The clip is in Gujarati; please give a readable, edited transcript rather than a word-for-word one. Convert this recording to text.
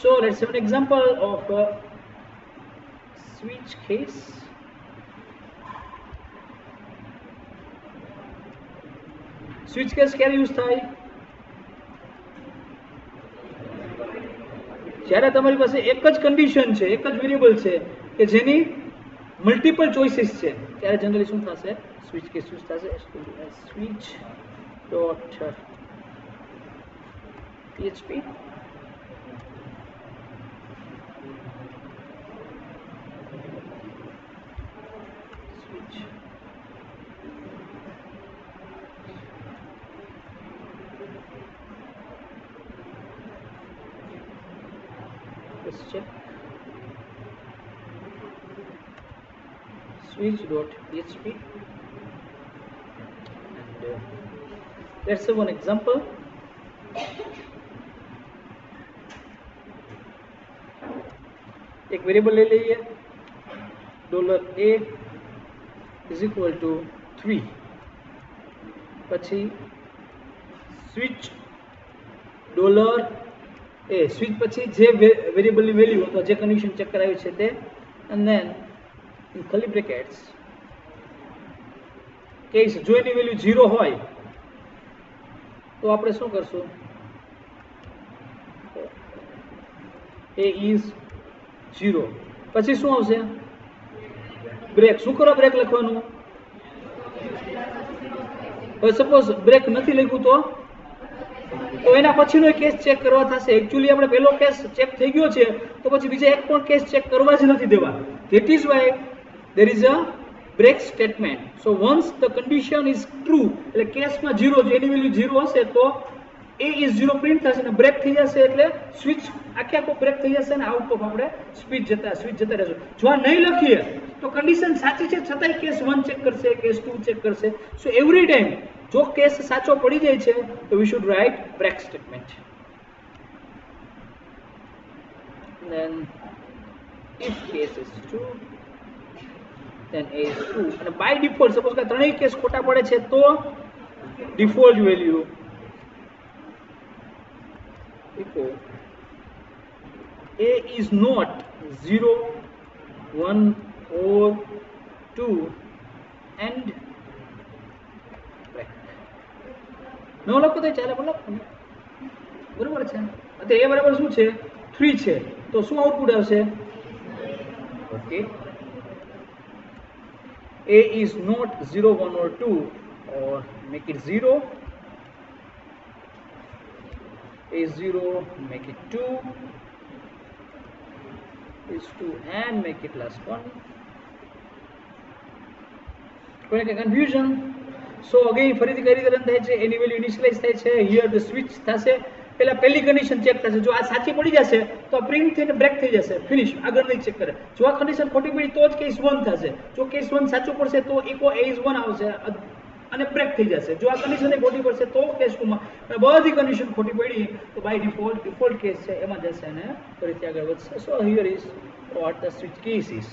So let's have an example of a switch case. Switch case ક્યારે યુઝ થાય? જ્યારે તમારી પાસે એક જ કન્ડિશન છે, એક જ વેરિયેબલ છે કે જેની મલ્ટિપલ ચોઇસીસ છે, ત્યારે જનરલી શું થશે? સ્વિચ કેસ યુઝ થશે. Switch dot PHP switch let's check switch.php and let's have one example. एक वेरिएबल ले लीजिए $a is equal to 3 પછી સ્વિચ $a સ્વિચ પછી જે વેરિયેબલની વેલ્યુ અથવા જે કન્ડિશન ચેક કરાવી છે તે and then in curly brackets case જો એની વેલ્યુ 0 હોય તો આપણે શું કરશું? a is 0 પછી શું આવશે? બ્રેક. શું કરો? બ્રેક લખવાનું. હવે સપોઝ બ્રેક નથી લખ્યું તો એના પછીનો કેસ ચેક કરવા થશે. એકચ્યુઅલી આપણે પહેલો કેસ ચેક થઈ ગયો છે તો પછી બીજા એક પણ કેસ ચેક કરવા જ નથી દેવા. That is why there is a break statement. So once the condition is true, એટલે કેસમાં 0 જો એની વેલ્યુ 0 હશે તો a is 0 પ્રિન્ટ થશે અને બ્રેક થઈ જશે એટલે સ્વિચ આખો બ્રેક થઈ જશે અને આઉટ ઓફ આપણે સ્વિચ જતા રહેશું. જો આ નહીં લખીએ તો કન્ડિશન સાચી છે છતાંય કેસ 1 ચેક કરશે, કેસ 2 ચેક કરશે. સો એવરી ટાઈમ જો કેસ સાચો પડી જાય છે તો we should write break statement. then if case is true then a is true અને બાય ડિફોલ્ટ સપોઝ કે ત્રણેય કેસ ખોટા પડે છે તો default value echo a is not 0 1 or 2 and break. નો લખો તો ચાલે બોલો બરોબર છે. તો a બરાબર શું છે? 3 છે તો શું આઉટપુટ આવશે? Okay a is not 0 1 or 2 or make it 0, a is 0 make it 2, is 2 and make it last one. કોઈ કે કન્ફ્યુઝન? સો અગેન ફરીથી કઈ રીતે રન થાય છે? એની વેલ્યુ ઇનિશિયલાઇઝ થાય છે. હિયર ધ સ્વિચ થશે, પહેલી કન્ડિશન ચેક થશે. જો આ સાચી પડી જશે તો આ પ્રિન્ટ થઈને બ્રેક થઈ જશે, ફિનિશ. આગળ નહીં ચેક કરે. જો આ કન્ડિશન ખોટી પડી તો જ કેસ 1 થશે. જો કેસ 1 સાચું પડશે તો ઇકો a is 1 આવશે અને બ્રેક થઈ જશે. જો આ કન્ડિશન ખોટી પડશે તો કેસ 2 માં બધી કન્ડિશન ખોટી પડી તો બાય ડિફોલ્ટ કેસ છે એમાં જશે અને ફરીથી આગળ વધશે. સો here is what the switch case is.